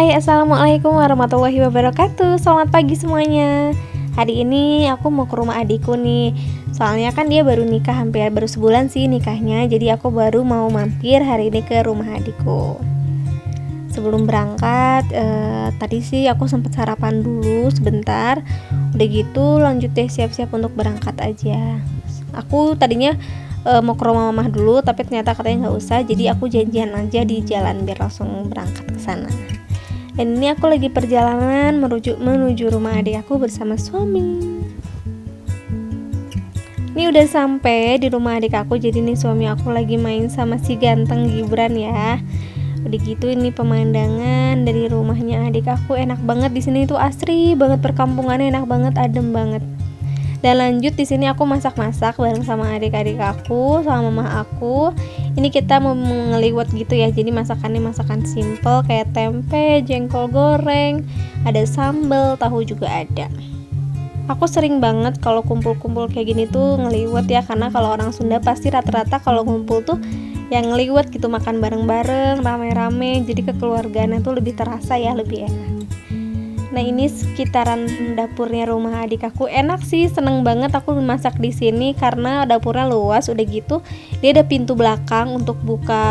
Hai, assalamualaikum warahmatullahi wabarakatuh. Selamat pagi semuanya. Hari ini aku mau ke rumah adikku nih. Soalnya kan dia baru nikah, baru sebulan sih nikahnya. Jadi aku baru mau mampir hari ini ke rumah adikku. Sebelum berangkat, tadi sih aku sempat sarapan dulu sebentar. Udah gitu lanjut deh siap-siap untuk berangkat aja. Aku tadinya mau ke rumah mamah dulu, tapi ternyata katanya nggak usah. Jadi aku janjian aja di jalan biar langsung berangkat ke sana. Dan ini aku lagi perjalanan menuju rumah adik aku bersama suami. Ini udah sampai di rumah adik aku. Jadi nih suami aku lagi main sama si ganteng Gibran ya. Udah gitu ini pemandangan dari rumahnya adik aku enak banget. Di sini tuh asri banget, perkampungannya enak banget, adem banget. Dan lanjut di sini aku masak-masak bareng sama adik-adik aku, sama mama aku. Ini kita mau ngeliwat gitu ya. Jadi masakannya masakan simple kayak tempe, jengkol goreng, ada sambal, tahu juga ada. Aku sering banget kalau kumpul-kumpul kayak gini tuh ngeliwat ya, karena kalau orang Sunda pasti rata-rata kalau ngumpul tuh yang ngeliwat gitu, makan bareng-bareng, rame-rame. Jadi kekeluargaannya tuh lebih terasa ya, lebih enak. Nah ini sekitaran dapurnya rumah adik aku, enak sih, seneng banget aku masak di sini karena dapurnya luas. Udah gitu dia ada pintu belakang untuk buka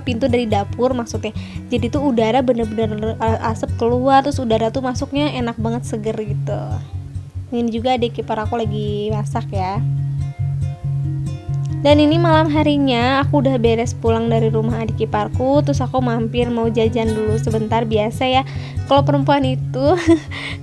pintu dari dapur maksudnya. Jadi tuh udara bener-bener asap keluar, terus udara tuh masuknya enak banget, seger gitu. Ini juga adik ipar aku lagi masak ya. Dan ini malam harinya aku udah beres pulang dari rumah adik iparku, terus aku mampir mau jajan dulu sebentar. Biasa ya kalau perempuan itu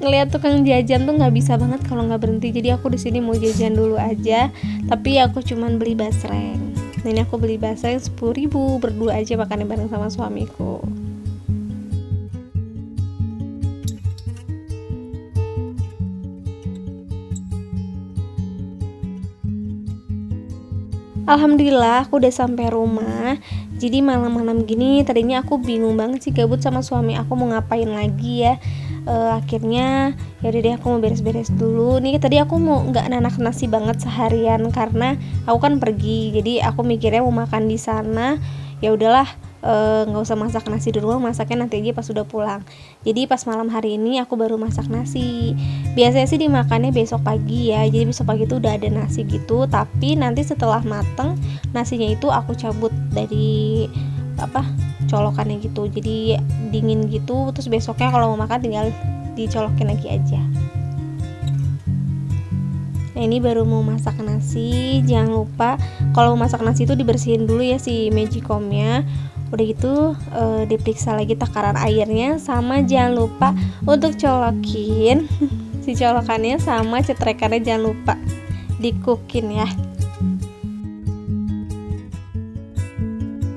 ngelihat tukang jajan tuh nggak bisa banget kalau nggak berhenti. Jadi aku di sini mau jajan dulu aja, tapi aku cuman beli basreng. Nah ini aku beli basreng 10.000 berdua aja, makannya bareng sama suamiku. Alhamdulillah aku udah sampai rumah. Jadi malam-malam gini tadinya aku bingung banget sih, gabut sama suami aku mau ngapain lagi ya. Akhirnya yaudah deh aku mau beres-beres dulu. Nih tadi aku mau nggak nanak nasi banget seharian karena aku kan pergi. Jadi aku mikirnya mau makan di sana. Ya udahlah, nggak usah masak nasi di rumah, masaknya nanti aja pas udah pulang. Jadi pas malam hari ini aku baru masak nasi. Biasanya sih dimakannya besok pagi ya, jadi besok pagi tuh udah ada nasi gitu. Tapi nanti setelah mateng nasinya itu aku cabut dari colokannya gitu, jadi dingin gitu. Terus besoknya kalau mau makan tinggal dicolokin lagi aja. Nah ini baru mau masak nasi. Jangan lupa kalau masak nasi itu dibersihin dulu ya si magicomnya. Udah gitu diperiksa lagi takaran airnya, sama jangan lupa untuk colokin si colokannya sama cetrekannya, jangan lupa dikukin ya.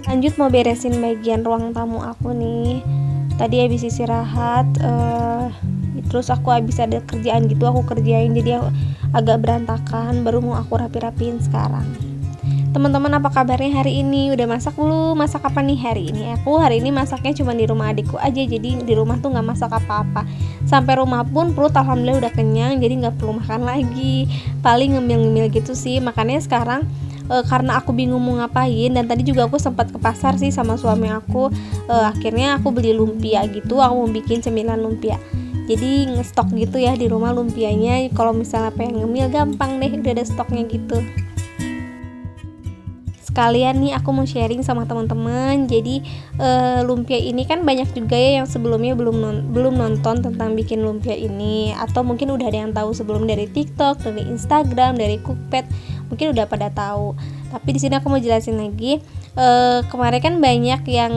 Lanjut mau beresin bagian ruang tamu aku nih. Tadi habis istirahat, terus aku habis ada kerjaan gitu aku kerjain, jadi aku agak berantakan, baru mau aku rapi-rapiin sekarang. Teman-teman apa kabarnya hari ini? Udah masak belum? Masak apa nih hari ini? Aku hari ini masaknya cuma di rumah adikku aja, jadi di rumah tuh nggak masak apa-apa. Sampai rumah pun perut alhamdulillah udah kenyang, jadi nggak perlu makan lagi. Paling ngemil-ngemil gitu sih. Makanya sekarang karena aku bingung mau ngapain, dan tadi juga aku sempat ke pasar sih sama suami aku. Akhirnya aku beli lumpia gitu, aku mau bikin cemilan lumpia. Jadi ngestok gitu ya di rumah lumpianya. Kalau misalnya pengen ngemil gampang deh, udah ada stoknya gitu. Sekalian nih aku mau sharing sama teman-teman. Jadi lumpia ini kan banyak juga ya yang sebelumnya belum nonton tentang bikin lumpia ini, atau mungkin udah ada yang tahu sebelum dari TikTok, dari Instagram, dari Cookpad, mungkin udah pada tahu. Tapi di sini aku mau jelasin lagi. Kemarin kan banyak yang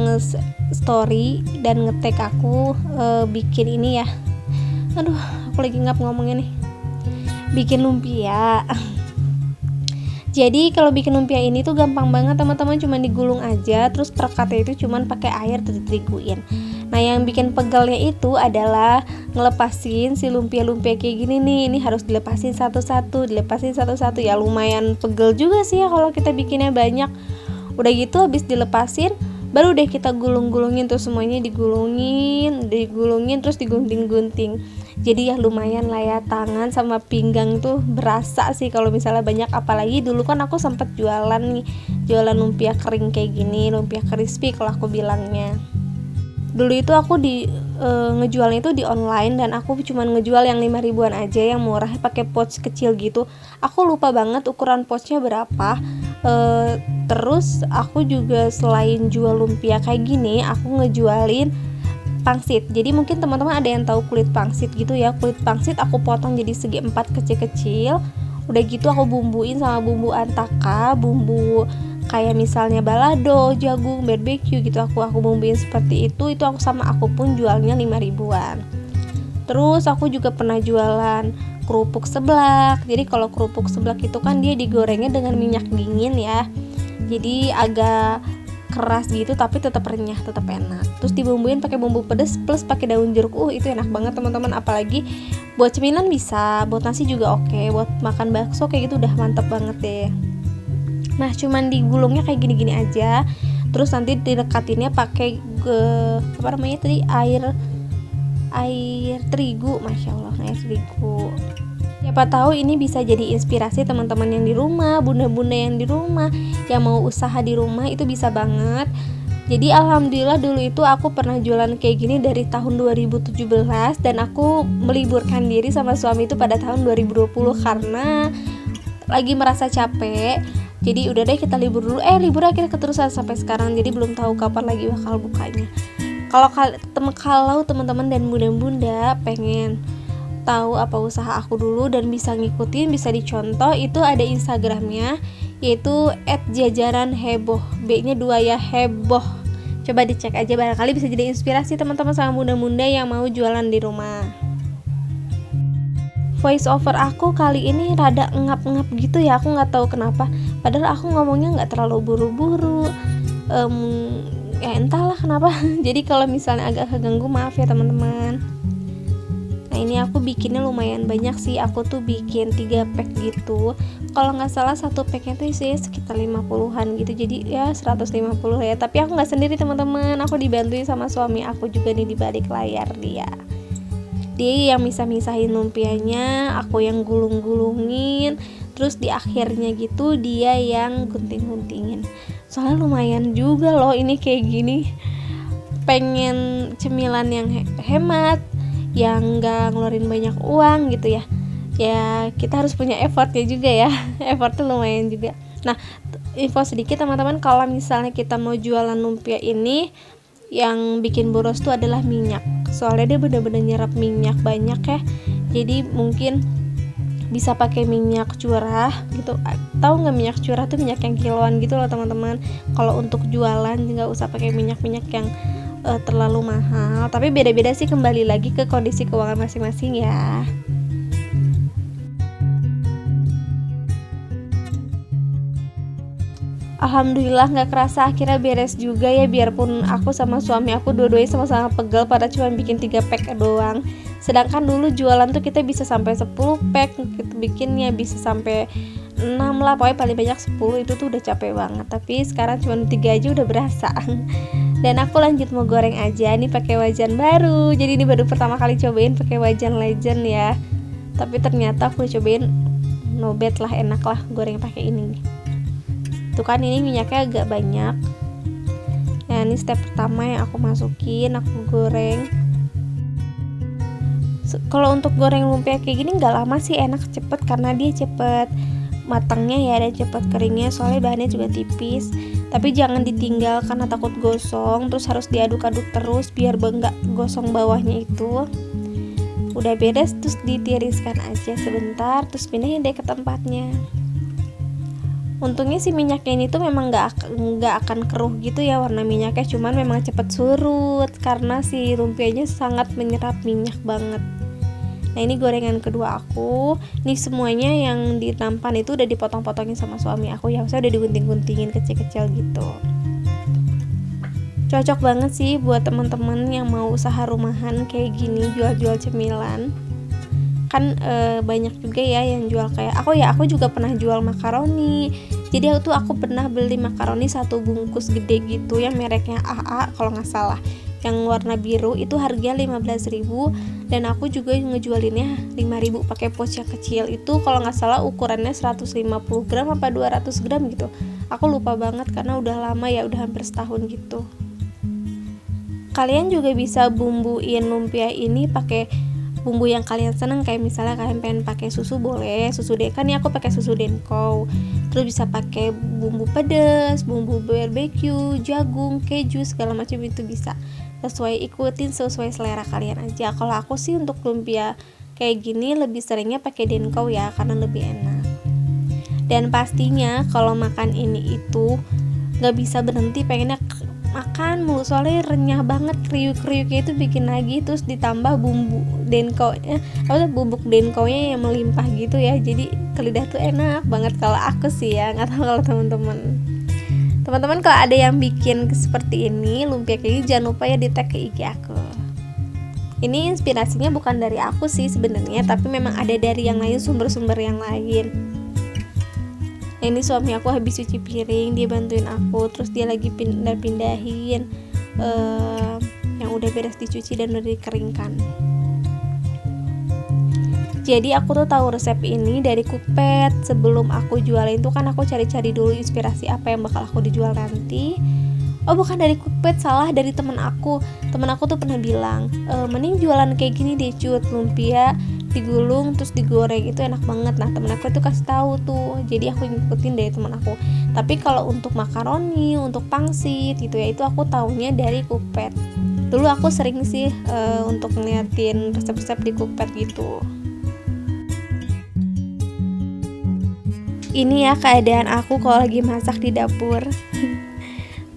story dan nge-tag aku bikin ini ya. Aduh, aku lagi ngap ngomongnya nih. Bikin lumpia. Jadi kalau bikin lumpia ini tuh gampang banget teman-teman, cuma digulung aja, terus perekatnya itu cuma pakai air terus diteriguin. Nah yang bikin pegelnya itu adalah ngelepasin si lumpia-lumpia kayak gini nih. Ini harus dilepasin satu-satu, ya lumayan pegel juga sih ya kalau kita bikinnya banyak. Udah gitu habis dilepasin, baru deh kita gulung-gulungin tuh semuanya, digulungin terus digunting-gunting. Jadi ya lumayan lah ya, tangan sama pinggang tuh berasa sih kalau misalnya banyak. Apalagi dulu kan aku sempet jualan lumpia kering kayak gini, lumpia crispy kalau aku bilangnya. Dulu itu aku ngejualnya itu di online, dan aku cuman ngejual yang 5 ribuan aja, yang murah, pakai pouch kecil gitu. Aku lupa banget ukuran pouchnya berapa. Terus aku juga selain jual lumpia kayak gini, aku ngejualin pangsit. Jadi mungkin teman-teman ada yang tahu kulit pangsit gitu ya. Kulit pangsit aku potong jadi segi 4 kecil-kecil. Udah gitu aku bumbuin sama bumbu antaka, bumbu kayak misalnya balado, jagung, barbeque gitu, aku bumbuin seperti itu aku sama aku pun jualnya 5 ribuan. Terus aku juga pernah jualan kerupuk seblak. Jadi kalau kerupuk seblak itu kan dia digorengnya dengan minyak dingin ya, jadi agak keras gitu tapi tetap renyah, tetap enak. Terus dibumbuin pakai bumbu pedas plus pakai daun jeruk. Itu enak banget teman-teman, apalagi buat cemilan bisa, buat nasi juga oke, buat makan bakso kayak gitu udah mantep banget deh. Nah, cuman digulungnya kayak gini-gini aja. Terus nanti direkatinnya pakai air terigu, masya Allah, air terigu. Siapa tahu ini bisa jadi inspirasi teman-teman yang di rumah, bunda-bunda yang di rumah, yang mau usaha di rumah, itu bisa banget. Jadi alhamdulillah dulu itu aku pernah jualan kayak gini dari tahun 2017, dan aku meliburkan diri sama suami itu pada tahun 2020 karena lagi merasa capek. Jadi udah deh kita libur dulu. Libur akhirnya keterusan sampai sekarang. Jadi belum tahu kapan lagi bakal bukanya. Kalau teman-teman dan bunda-bunda pengen tahu apa usaha aku dulu dan bisa ngikutin, bisa dicontoh, itu ada Instagramnya, yaitu @jajaranheboh, B-nya 2 ya, heboh. Coba dicek aja, barangkali bisa jadi inspirasi teman-teman sama bunda-bunda yang mau jualan di rumah. Voice over aku kali ini rada ngap-ngap gitu ya, aku nggak tahu kenapa. Padahal aku ngomongnya nggak terlalu buru-buru. Ya entahlah kenapa. Jadi kalau misalnya agak keganggu, maaf ya teman-teman. Nah, ini aku bikinnya lumayan banyak sih. Aku tuh bikin 3 pack gitu. Kalau nggak salah satu packnya tuh isinya sekitar 50-an gitu. Jadi ya 150 ya. Tapi aku nggak sendiri teman-teman. Aku dibantuin sama suami aku juga nih di balik layar dia. Dia yang misah-misahin lumpianya, aku yang gulung-gulungin, terus di akhirnya gitu dia yang gunting-guntingin. Soalnya lumayan juga loh ini kayak gini. Pengen cemilan yang hemat, yang gak ngeluarin banyak uang gitu ya. Ya kita harus punya effortnya juga ya. Effortnya lumayan juga. Nah, info sedikit teman-teman, kalau misalnya kita mau jualan lumpia ini, yang bikin boros tuh adalah minyak. Soalnya dia bener-bener nyerap minyak banyak ya. Jadi mungkin bisa pakai minyak curah gitu. Tahu nggak minyak curah tuh minyak yang kiloan gitu loh teman-teman. Kalau untuk jualan nggak usah pakai minyak-minyak yang terlalu mahal. Tapi beda-beda sih, kembali lagi ke kondisi keuangan masing-masing ya. Alhamdulillah nggak kerasa akhirnya beres juga ya, biarpun aku sama suami aku dua-duanya sama-sama pegel pada cuma bikin 3 pack doang. Sedangkan dulu jualan tuh kita bisa sampai 10 pack, kita bikinnya bisa sampai 6 lah, pokoknya paling banyak 10, itu tuh udah capek banget. Tapi sekarang cuma 3 aja udah berasa. Dan aku lanjut mau goreng aja nih pakai wajan baru. Jadi ini baru pertama kali cobain pakai wajan legend ya. Tapi ternyata aku cobain no bad lah, enak lah goreng pakai ini. Tuh kan ini minyaknya agak banyak. Nah, ini step pertama yang aku masukin, aku goreng. Kalau untuk goreng lumpia kayak gini nggak lama sih, enak, cepet karena dia cepet matangnya ya, dan cepet keringnya, soalnya bahannya juga tipis. Tapi jangan ditinggal karena takut gosong, terus harus diaduk-aduk terus biar nggak gosong bawahnya itu. Udah beres terus ditiriskan aja sebentar, terus pindahin deh ke tempatnya. Untungnya si minyaknya ini tuh memang nggak akan keruh gitu ya warna minyaknya, cuman memang cepet surut karena si lumpianya sangat menyerap minyak banget. Nah, ini gorengan kedua aku. Nih semuanya yang di nampan itu udah dipotong-potongin sama suami aku ya, saya udah digunting-guntingin kecil-kecil gitu. Cocok banget sih buat teman-teman yang mau usaha rumahan kayak gini, jual-jual cemilan. Kan banyak juga ya yang jual kayak aku juga pernah jual makaroni. Jadi aku pernah beli makaroni 1 bungkus gede gitu yang mereknya AA kalau nggak salah, yang warna biru, itu harganya 15.000, dan aku juga ngejualinnya 5.000 pakai pouch yang kecil itu, kalau nggak salah ukurannya 150 gram apa 200 gram gitu. Aku lupa banget karena udah lama ya, udah hampir setahun gitu. Kalian juga bisa bumbuin lumpia ini pakai bumbu yang kalian seneng, kayak misalnya kalian pengen pakai susu boleh, susu kan ya aku pakai susu Denko. Terus bisa pakai bumbu pedas, bumbu barbecue, jagung, keju, segala macam itu bisa. Ikutin sesuai selera kalian aja. Kalau aku sih untuk lumpia kayak gini lebih seringnya pakai Denko ya, karena lebih enak. Dan pastinya kalau makan ini itu nggak bisa berhenti, pengennya makan mulu, soalnya renyah banget, kriuk-kriuknya itu bikin lagi. Terus ditambah bumbu Denko-nya, bubuk Denko-nya yang melimpah gitu ya, jadi ke lidah tuh enak banget kalau aku sih ya. Nggak tahu kalau teman-teman kalau ada yang bikin seperti ini, lumpia kayak gini, jangan lupa ya di tag ke IG aku. Ini inspirasinya bukan dari aku sih sebenarnya, tapi memang ada dari yang lain, sumber-sumber yang lain. Ini suami aku habis cuci piring, dia bantuin aku, terus dia lagi pindahin yang udah beres dicuci dan udah dikeringkan. Jadi aku tuh tahu resep ini dari Cookpad. Sebelum aku jualin tuh kan aku cari-cari dulu inspirasi apa yang bakal aku dijual nanti. Oh bukan dari Cookpad, salah, dari temen aku tuh pernah bilang mending jualan kayak gini deh Cut, lumpia digulung terus digoreng, itu enak banget. Nah temen aku tuh kasih tahu tuh, jadi aku ngikutin dari temen aku. Tapi kalau untuk makaroni, untuk pangsit gitu ya, itu aku taunya dari Cookpad. Dulu aku sering sih untuk ngeliatin resep-resep di Cookpad gitu. Ini ya keadaan aku kalau lagi masak di dapur.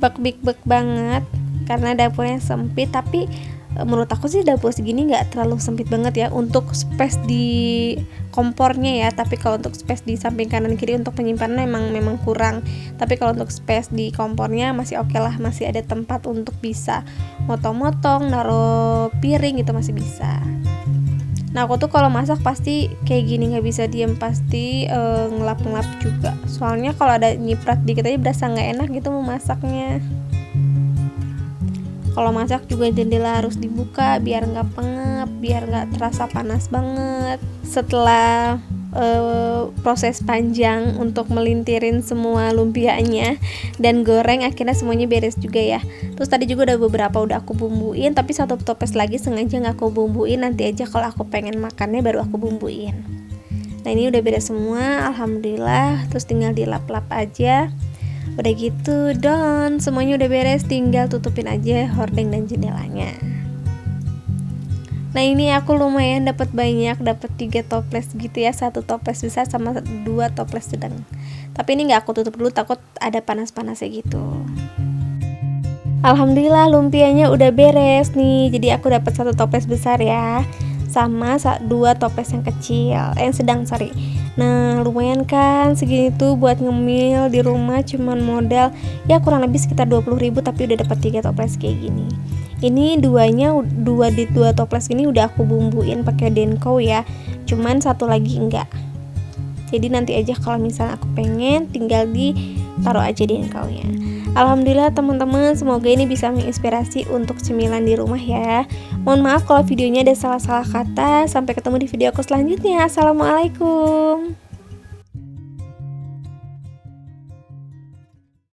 Bek banget karena dapurnya sempit, tapi menurut aku sih dapur segini nggak terlalu sempit banget ya untuk space di kompornya ya. Tapi kalau untuk space di samping kanan kiri untuk penyimpanan memang kurang. Tapi kalau untuk space di kompornya masih oke lah, masih ada tempat untuk bisa motong-motong, naruh piring gitu masih bisa. Nah aku tuh kalau masak pasti kayak gini, nggak bisa diem, pasti ngelap-ngelap juga. Soalnya kalau ada nyiprat dikit aja berasa nggak enak gitu mau masaknya. Kalau masak juga jendela harus dibuka biar nggak pengap, biar nggak terasa panas banget. Setelah proses panjang untuk melintirin semua lumpianya dan goreng, akhirnya semuanya beres juga ya. Terus tadi juga udah beberapa udah aku bumbuin, tapi satu toples lagi sengaja nggak aku bumbuin, nanti aja kalau aku pengen makannya baru aku bumbuin. Nah ini udah beres semua, alhamdulillah. Terus tinggal dilap-lap aja. Udah gitu done, semuanya udah beres, tinggal tutupin aja hordeng dan jendelanya. Nah ini aku lumayan dapat banyak, dapat 3 toples gitu ya, 1 toples besar sama 2 toples sedang. Tapi ini nggak aku tutup dulu, takut ada panas-panasnya gitu. Alhamdulillah lumpianya udah beres nih, jadi aku dapat 1 toples besar ya, sama 2 toples yang kecil, yang sedang sorry. Nah lumayan kan segini tuh buat ngemil di rumah, cuman modal ya kurang lebih sekitar 20.000, tapi udah dapat 3 toples kayak gini. Ini dua toples ini udah aku bumbuin pakai Denko ya, cuman 1 lagi enggak. Jadi nanti aja kalau misalnya aku pengen tinggal ditaruh aja Denko-nya. Alhamdulillah teman-teman, semoga ini bisa menginspirasi untuk cemilan di rumah ya. Mohon maaf kalau videonya ada salah-salah kata. Sampai ketemu di video aku selanjutnya. Assalamualaikum.